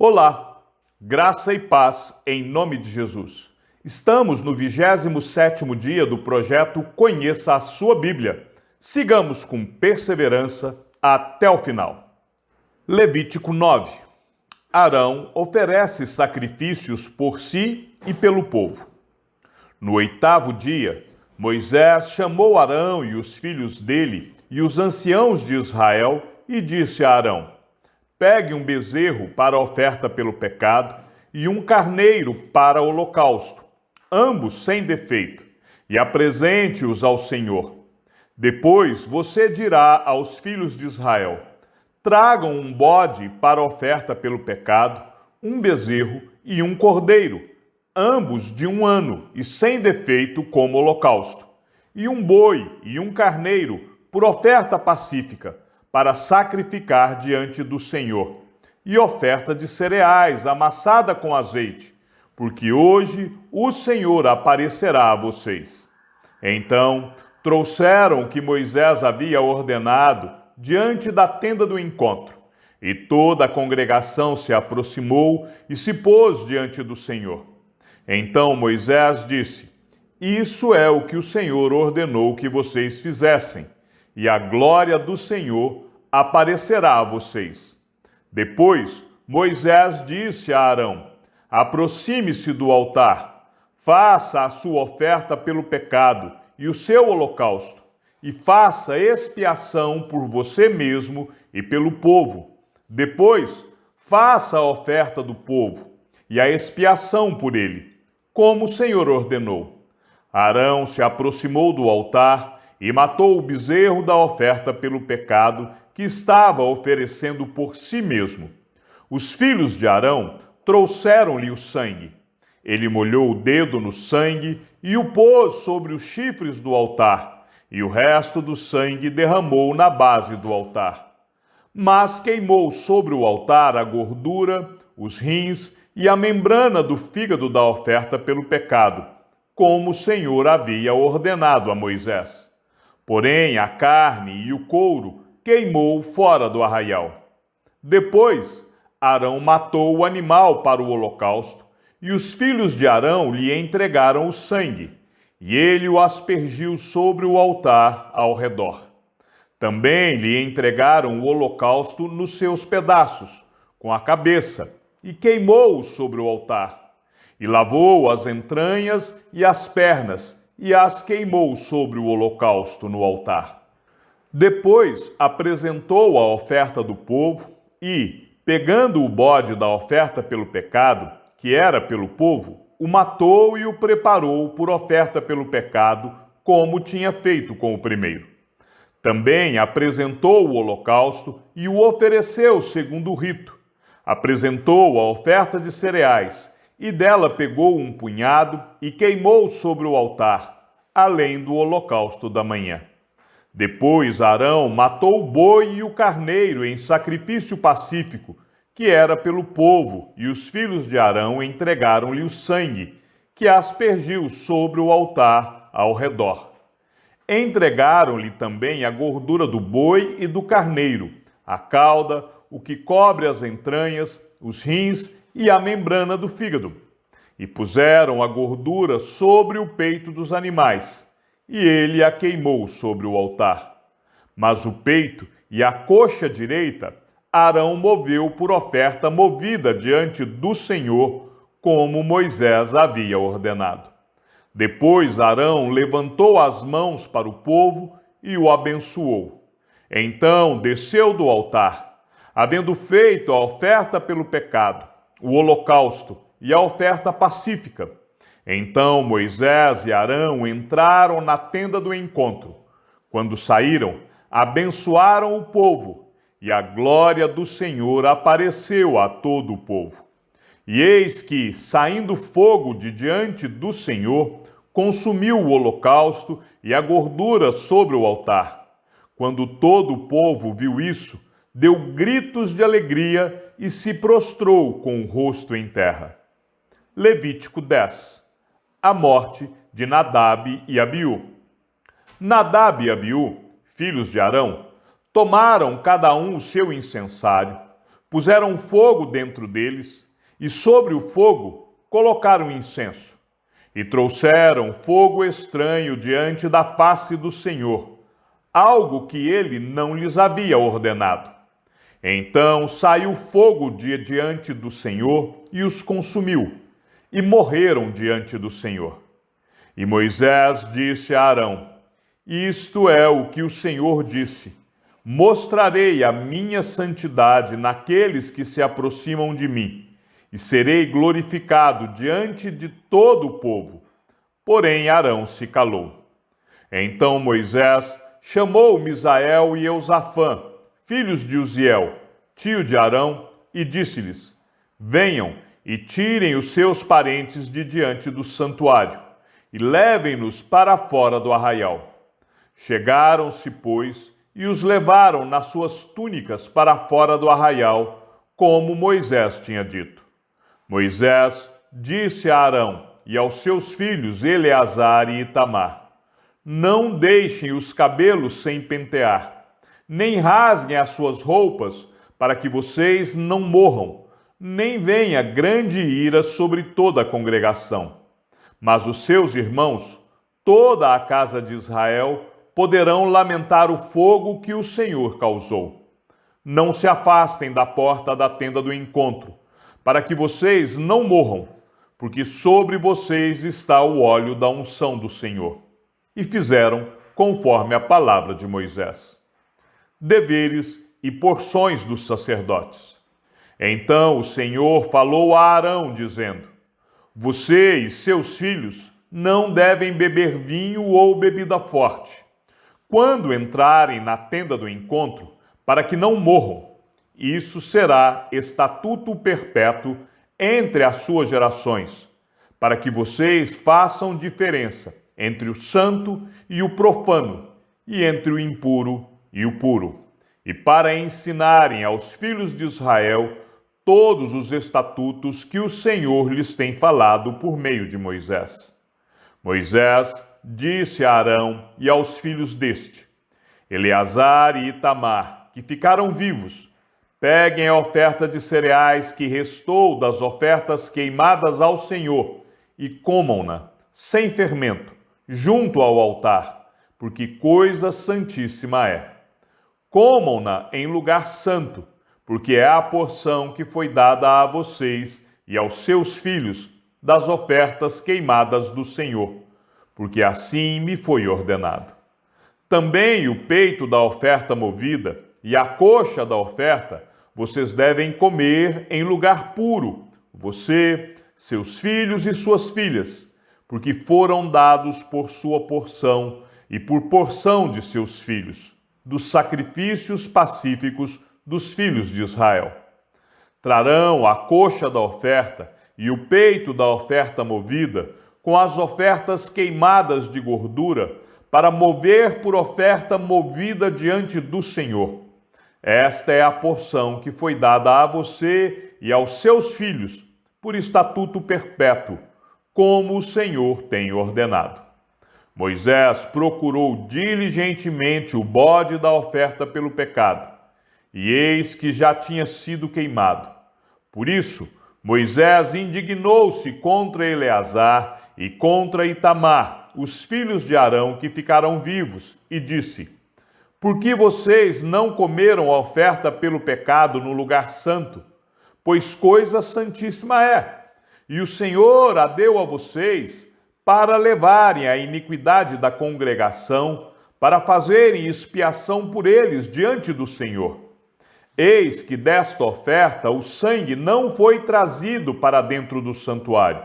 Olá, graça e paz em nome de Jesus. Estamos no 27º dia do projeto Conheça a Sua Bíblia. Sigamos com perseverança até o final. Levítico 9. Arão oferece sacrifícios por si e pelo povo. No 8º dia, Moisés chamou Arão e os filhos dele e os anciãos de Israel e disse a Arão: pegue um bezerro para a oferta pelo pecado e um carneiro para o holocausto, ambos sem defeito, e apresente-os ao Senhor. Depois você dirá aos filhos de Israel: tragam um bode para a oferta pelo pecado, um bezerro e um cordeiro, ambos de 1 ano e sem defeito como holocausto, e um boi e um carneiro por oferta pacífica, para sacrificar diante do Senhor, e oferta de cereais amassada com azeite, porque hoje o Senhor aparecerá a vocês. Então trouxeram o que Moisés havia ordenado diante da tenda do encontro, e toda a congregação se aproximou e se pôs diante do Senhor. Então Moisés disse: isso é o que o Senhor ordenou que vocês fizessem, e a glória do Senhor aparecerá a vocês. Depois, Moisés disse a Arão: aproxime-se do altar, faça a sua oferta pelo pecado e o seu holocausto, e faça expiação por você mesmo e pelo povo. Depois, faça a oferta do povo e a expiação por ele, como o Senhor ordenou. Arão se aproximou do altar e matou o bezerro da oferta pelo pecado que estava oferecendo por si mesmo. Os filhos de Arão trouxeram-lhe o sangue. Ele molhou o dedo no sangue e o pôs sobre os chifres do altar, e o resto do sangue derramou na base do altar. Mas queimou sobre o altar a gordura, os rins e a membrana do fígado da oferta pelo pecado, como o Senhor havia ordenado a Moisés. Porém, a carne e o couro queimou fora do arraial. Depois, Arão matou o animal para o holocausto, e os filhos de Arão lhe entregaram o sangue, e ele o aspergiu sobre o altar ao redor. Também lhe entregaram o holocausto nos seus pedaços, com a cabeça, e queimou-o sobre o altar. E lavou as entranhas e as pernas, e as queimou sobre o holocausto no altar. Depois apresentou a oferta do povo e, pegando o bode da oferta pelo pecado, que era pelo povo, o matou e o preparou por oferta pelo pecado, como tinha feito com o primeiro. Também apresentou o holocausto e o ofereceu segundo o rito. Apresentou a oferta de cereais, e dela pegou um punhado e queimou sobre o altar, além do holocausto da manhã. Depois Arão matou o boi e o carneiro em sacrifício pacífico, que era pelo povo, e os filhos de Arão entregaram-lhe o sangue, que aspergiu sobre o altar ao redor. Entregaram-lhe também a gordura do boi e do carneiro, a cauda, o que cobre as entranhas, os rins e a membrana do fígado, e puseram a gordura sobre o peito dos animais, e ele a queimou sobre o altar. Mas o peito e a coxa direita Arão moveu por oferta movida diante do Senhor, como Moisés havia ordenado. Depois Arão levantou as mãos para o povo e o abençoou. Então desceu do altar, havendo feito a oferta pelo pecado, o holocausto e a oferta pacífica. Então Moisés e Arão entraram na tenda do encontro. Quando saíram, abençoaram o povo, e a glória do Senhor apareceu a todo o povo. E eis que, saindo fogo de diante do Senhor, consumiu o holocausto e a gordura sobre o altar. Quando todo o povo viu isso, deu gritos de alegria e se prostrou com o rosto em terra. Levítico 10. A morte de Nadab e Abiú. Nadab e Abiú, filhos de Arão, tomaram cada um o seu incensário, Puseram fogo dentro deles, e sobre o fogo colocaram incenso. E trouxeram fogo estranho diante da face do Senhor, algo que ele não lhes havia ordenado. Então saiu fogo de diante do Senhor e os consumiu, e morreram diante do Senhor. E Moisés disse a Arão: Isto é o que o Senhor disse: Mostrarei a minha santidade naqueles que se aproximam de mim, e serei glorificado diante de todo o povo. Porém Arão se calou. Então Moisés chamou Misael e Eusafã, filhos de Uziel, tio de Arão, e disse-lhes: Venham e tirem os seus parentes de diante do santuário, e levem-nos para fora do arraial. Chegaram-se, pois, e os levaram nas suas túnicas para fora do arraial, como Moisés tinha dito. Moisés disse a Arão e aos seus filhos Eleazar e Itamar: Não deixem os cabelos sem pentear, nem rasguem as suas roupas, para que vocês não morram, nem venha grande ira sobre toda a congregação. Mas os seus irmãos, toda a casa de Israel, poderão lamentar o fogo que o Senhor causou. Não se afastem da porta da tenda do encontro, para que vocês não morram, porque sobre vocês está o óleo da unção do Senhor. E fizeram conforme a palavra de Moisés. Deveres e porções dos sacerdotes. Então o Senhor falou a Arão, dizendo: Você e seus filhos não devem beber vinho ou bebida forte, quando entrarem na tenda do encontro, para que não morram. Isso será estatuto perpétuo entre as suas gerações, para que vocês façam diferença entre o santo e o profano, e entre o impuro e o puro, e para ensinarem aos filhos de Israel todos os estatutos que o Senhor lhes tem falado por meio de Moisés. Moisés disse a Arão e aos filhos deste, Eleazar e Itamar, que ficaram vivos: Peguem a oferta de cereais que restou das ofertas queimadas ao Senhor e comam-na, sem fermento, junto ao altar, porque coisa santíssima é. Comam-na em lugar santo, porque é a porção que foi dada a vocês e aos seus filhos das ofertas queimadas do Senhor, porque assim me foi ordenado. Também o peito da oferta movida e a coxa da oferta vocês devem comer em lugar puro, você, seus filhos e suas filhas, porque foram dados por sua porção e por porção de seus filhos, dos sacrifícios pacíficos dos filhos de Israel. Trarão a coxa da oferta e o peito da oferta movida com as ofertas queimadas de gordura, para mover por oferta movida diante do Senhor. Esta é a porção que foi dada a você e aos seus filhos, por estatuto perpétuo, como o Senhor tem ordenado. Moisés procurou diligentemente o bode da oferta pelo pecado, e eis que já tinha sido queimado. Por isso, Moisés indignou-se contra Eleazar e contra Itamar, os filhos de Arão que ficaram vivos, e disse: Por que vocês não comeram a oferta pelo pecado no lugar santo? Pois coisa santíssima é, e o Senhor a deu a vocês para levarem a iniquidade da congregação, para fazerem expiação por eles diante do Senhor. Eis que desta oferta o sangue não foi trazido para dentro do santuário.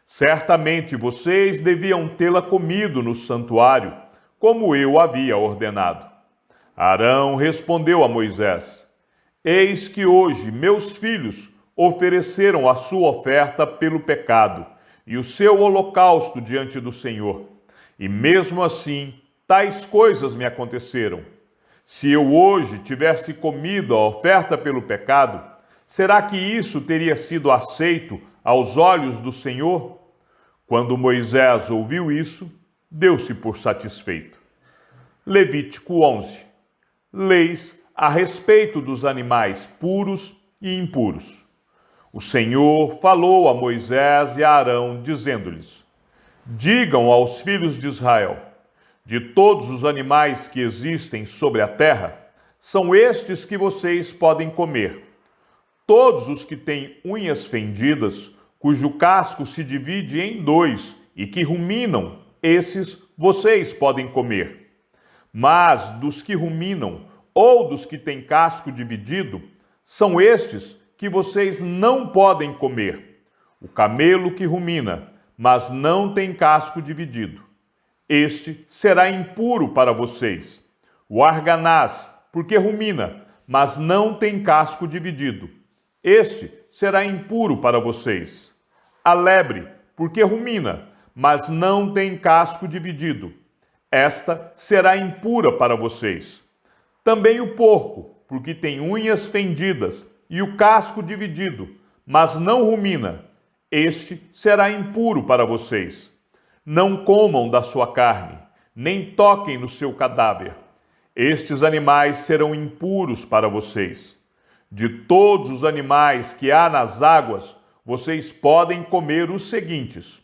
Certamente vocês deviam tê-la comido no santuário, como eu havia ordenado. Arão respondeu a Moisés: Eis que hoje meus filhos ofereceram a sua oferta pelo pecado e o seu holocausto diante do Senhor. E mesmo assim, tais coisas me aconteceram. Se eu hoje tivesse comido a oferta pelo pecado, será que isso teria sido aceito aos olhos do Senhor? Quando Moisés ouviu isso, deu-se por satisfeito. Levítico 11. Leis a respeito dos animais puros e impuros. O Senhor falou a Moisés e a Arão, dizendo-lhes: digam aos filhos de Israel: de todos os animais que existem sobre a terra, são estes que vocês podem comer. Todos os que têm unhas fendidas, cujo casco se divide em dois e que ruminam, esses vocês podem comer. Mas dos que ruminam ou dos que têm casco dividido, são estes que vocês não podem comer. O camelo que rumina, mas não tem casco dividido, este será impuro para vocês. O arganaz, porque rumina, mas não tem casco dividido, este será impuro para vocês. A lebre, porque rumina, mas não tem casco dividido, esta será impura para vocês. Também o porco, porque tem unhas fendidas e o casco dividido, mas não rumina, este será impuro para vocês. Não comam da sua carne, nem toquem no seu cadáver. Estes animais serão impuros para vocês. De todos os animais que há nas águas, vocês podem comer os seguintes: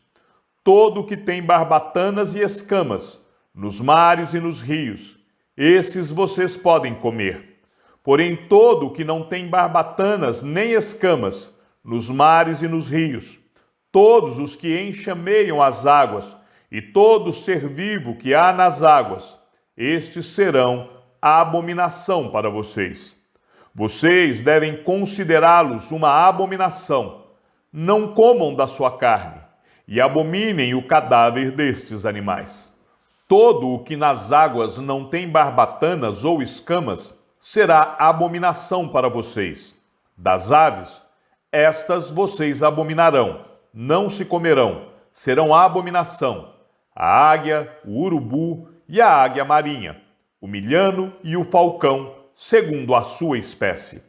todo o que tem barbatanas e escamas, nos mares e nos rios, esses vocês podem comer. Porém, todo o que não tem barbatanas nem escamas, nos mares e nos rios, todos os que enxameiam as águas e todo ser vivo que há nas águas, estes serão a abominação para vocês. Vocês devem considerá-los uma abominação. Não comam da sua carne e abominem o cadáver destes animais. Todo o que nas águas não tem barbatanas ou escamas será abominação para vocês. Das aves, estas vocês abominarão, não se comerão, serão abominação: a águia, o urubu e a águia marinha, o milhano e o falcão, segundo a sua espécie.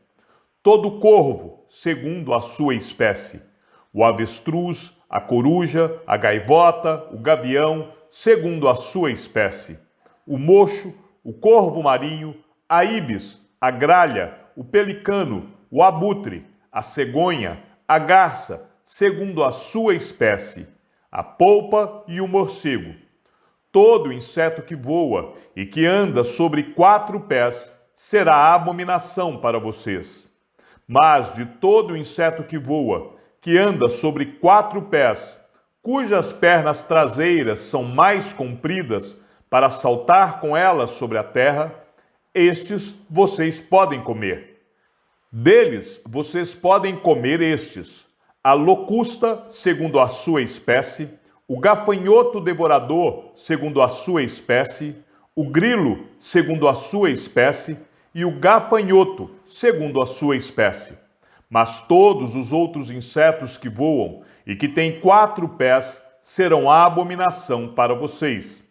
Todo corvo, segundo a sua espécie. O avestruz, a coruja, a gaivota, o gavião, segundo a sua espécie. O mocho, o corvo marinho, a íbis, a gralha, o pelicano, o abutre, a cegonha, a garça, segundo a sua espécie. A polpa e o morcego. Todo inseto que voa e que anda sobre 4 pés será abominação para vocês. Mas de todo inseto que voa, que anda sobre 4 pés, cujas pernas traseiras são mais compridas para saltar com elas sobre a terra, estes vocês podem comer. Deles vocês podem comer estes: a locusta, segundo a sua espécie, o gafanhoto devorador, segundo a sua espécie, o grilo, segundo a sua espécie, e o gafanhoto, segundo a sua espécie. Mas todos os outros insetos que voam e que têm 4 pés serão a abominação para vocês.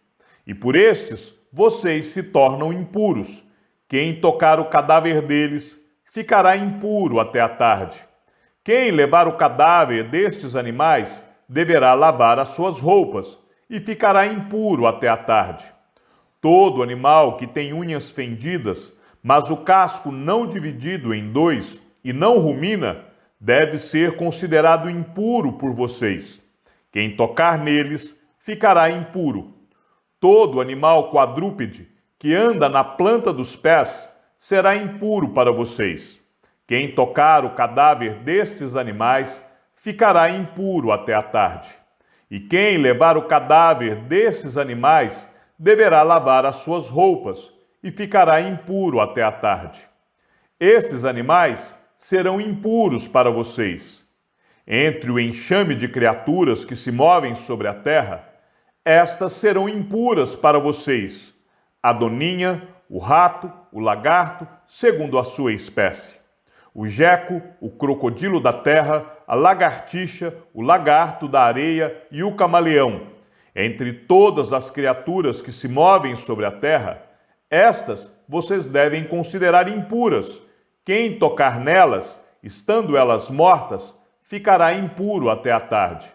E por estes vocês se tornam impuros. Quem tocar o cadáver deles ficará impuro até a tarde. Quem levar o cadáver destes animais deverá lavar as suas roupas e ficará impuro até a tarde. Todo animal que tem unhas fendidas, mas o casco não dividido em 2 e não rumina, deve ser considerado impuro por vocês. Quem tocar neles ficará impuro. Todo animal quadrúpede que anda na planta dos pés será impuro para vocês. Quem tocar o cadáver destes animais ficará impuro até a tarde. E quem levar o cadáver desses animais deverá lavar as suas roupas e ficará impuro até a tarde. Esses animais serão impuros para vocês. Entre o enxame de criaturas que se movem sobre a terra, estas serão impuras para vocês: a doninha, o rato, o lagarto, segundo a sua espécie. O geco, o crocodilo da terra, a lagartixa, o lagarto da areia e o camaleão. Entre todas as criaturas que se movem sobre a terra, estas vocês devem considerar impuras. Quem tocar nelas, estando elas mortas, ficará impuro até a tarde.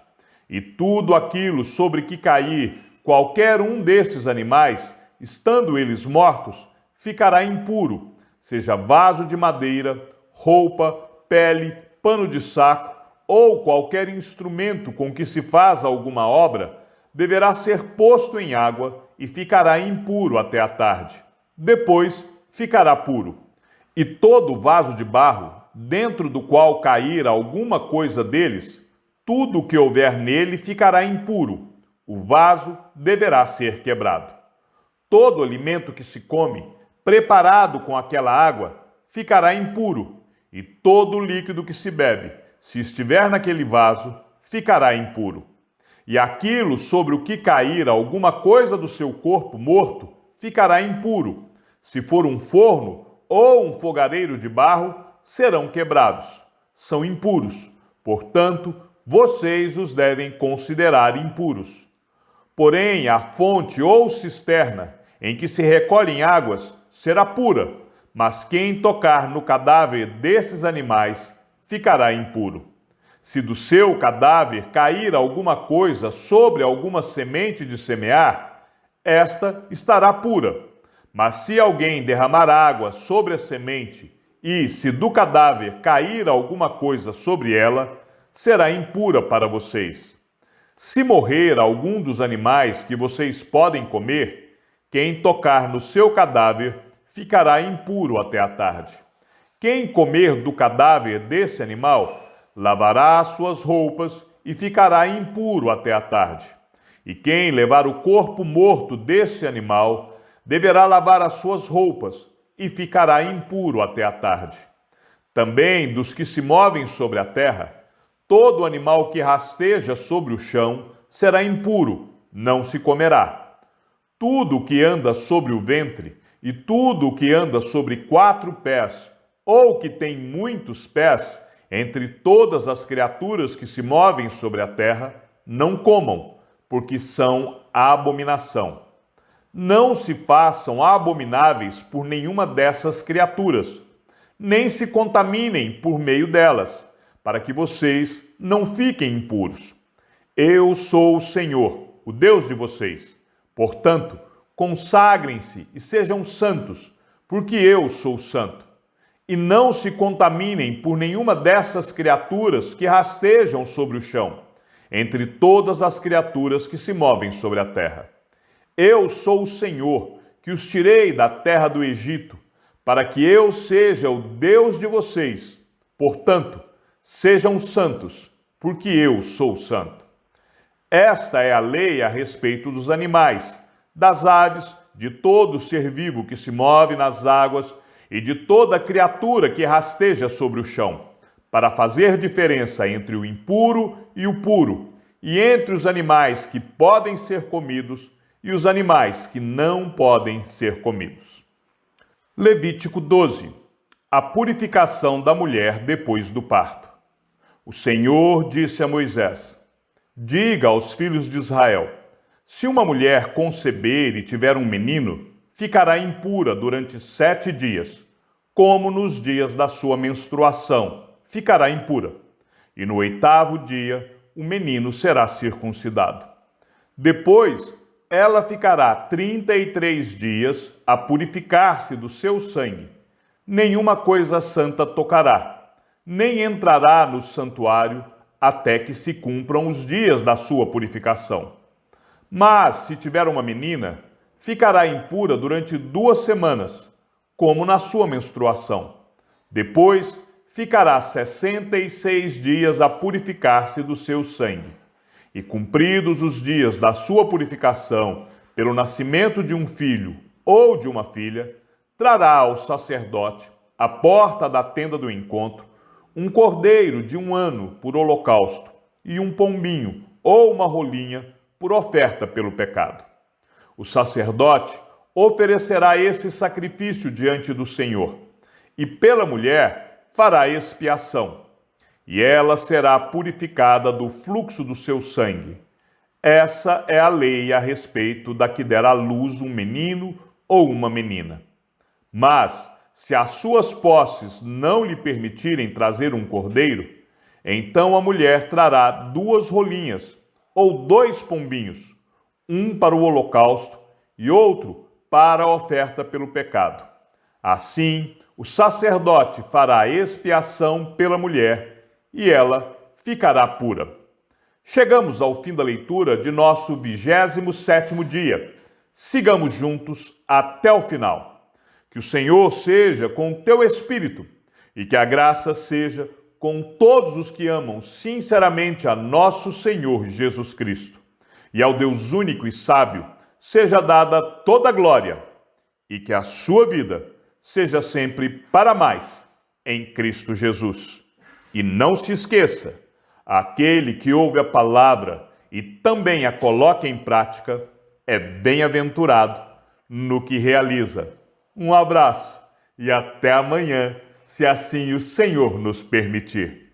E tudo aquilo sobre que cair qualquer um desses animais, estando eles mortos, ficará impuro, seja vaso de madeira, roupa, pele, pano de saco ou qualquer instrumento com que se faz alguma obra, deverá ser posto em água e ficará impuro até a tarde. Depois ficará puro. E todo vaso de barro, dentro do qual cair alguma coisa deles, tudo o que houver nele ficará impuro. O vaso deverá ser quebrado. Todo alimento que se come, preparado com aquela água, ficará impuro, e todo líquido que se bebe, se estiver naquele vaso, ficará impuro. E aquilo sobre o que cair alguma coisa do seu corpo morto, ficará impuro. Se for um forno ou um fogareiro de barro, serão quebrados. São impuros. Portanto, vocês os devem considerar impuros. Porém, a fonte ou cisterna em que se recolhem águas será pura, mas quem tocar no cadáver desses animais ficará impuro. Se do seu cadáver cair alguma coisa sobre alguma semente de semear, esta estará pura. Mas se alguém derramar água sobre a semente e, se do cadáver cair alguma coisa sobre ela, será impura para vocês. Se morrer algum dos animais que vocês podem comer, quem tocar no seu cadáver ficará impuro até a tarde. Quem comer do cadáver desse animal, lavará as suas roupas e ficará impuro até a tarde. E quem levar o corpo morto desse animal, deverá lavar as suas roupas e ficará impuro até a tarde. Também dos que se movem sobre a terra, todo animal que rasteja sobre o chão será impuro, não se comerá. Tudo o que anda sobre o ventre e tudo o que anda sobre 4 pés, ou que tem muitos pés, entre todas as criaturas que se movem sobre a terra, não comam, porque são abominação. Não se façam abomináveis por nenhuma dessas criaturas, nem se contaminem por meio delas, para que vocês não fiquem impuros. Eu sou o Senhor, o Deus de vocês. Portanto, consagrem-se e sejam santos, porque eu sou santo. E não se contaminem por nenhuma dessas criaturas que rastejam sobre o chão, entre todas as criaturas que se movem sobre a terra. Eu sou o Senhor, que os tirei da terra do Egito, para que eu seja o Deus de vocês. Portanto, sejam santos, porque eu sou santo. Esta é a lei a respeito dos animais, das aves, de todo ser vivo que se move nas águas e de toda criatura que rasteja sobre o chão, para fazer diferença entre o impuro e o puro, e entre os animais que podem ser comidos e os animais que não podem ser comidos. Levítico 12. A purificação da mulher depois do parto. O Senhor disse a Moisés: diga aos filhos de Israel: se uma mulher conceber e tiver um menino, ficará impura durante 7 dias, como nos dias da sua menstruação, ficará impura. E no 8º dia, o menino será circuncidado. Depois, ela ficará 33 dias a purificar-se do seu sangue. Nenhuma coisa santa tocará, nem entrará no santuário até que se cumpram os dias da sua purificação. Mas, se tiver uma menina, ficará impura durante 2 semanas, como na sua menstruação. Depois, ficará 66 dias a purificar-se do seu sangue. E cumpridos os dias da sua purificação pelo nascimento de um filho ou de uma filha, trará ao sacerdote, à porta da tenda do encontro, um cordeiro de 1 ano por holocausto e um pombinho ou uma rolinha por oferta pelo pecado. O sacerdote oferecerá esse sacrifício diante do Senhor e pela mulher fará expiação, e ela será purificada do fluxo do seu sangue. Essa é a lei a respeito da que der à luz um menino ou uma menina. Mas, se as suas posses não lhe permitirem trazer um cordeiro, então a mulher trará 2 rolinhas ou 2 pombinhos, um para o holocausto e outro para a oferta pelo pecado. Assim, o sacerdote fará expiação pela mulher e ela ficará pura. Chegamos ao fim da leitura de nosso 27º dia. Sigamos juntos até o final. Que o Senhor seja com o teu espírito e que a graça seja com todos os que amam sinceramente a nosso Senhor Jesus Cristo. E ao Deus único e sábio seja dada toda a glória e que a sua vida seja sempre para mais em Cristo Jesus. E não se esqueça, aquele que ouve a palavra e também a coloca em prática é bem-aventurado no que realiza. Um abraço e até amanhã, se assim o Senhor nos permitir.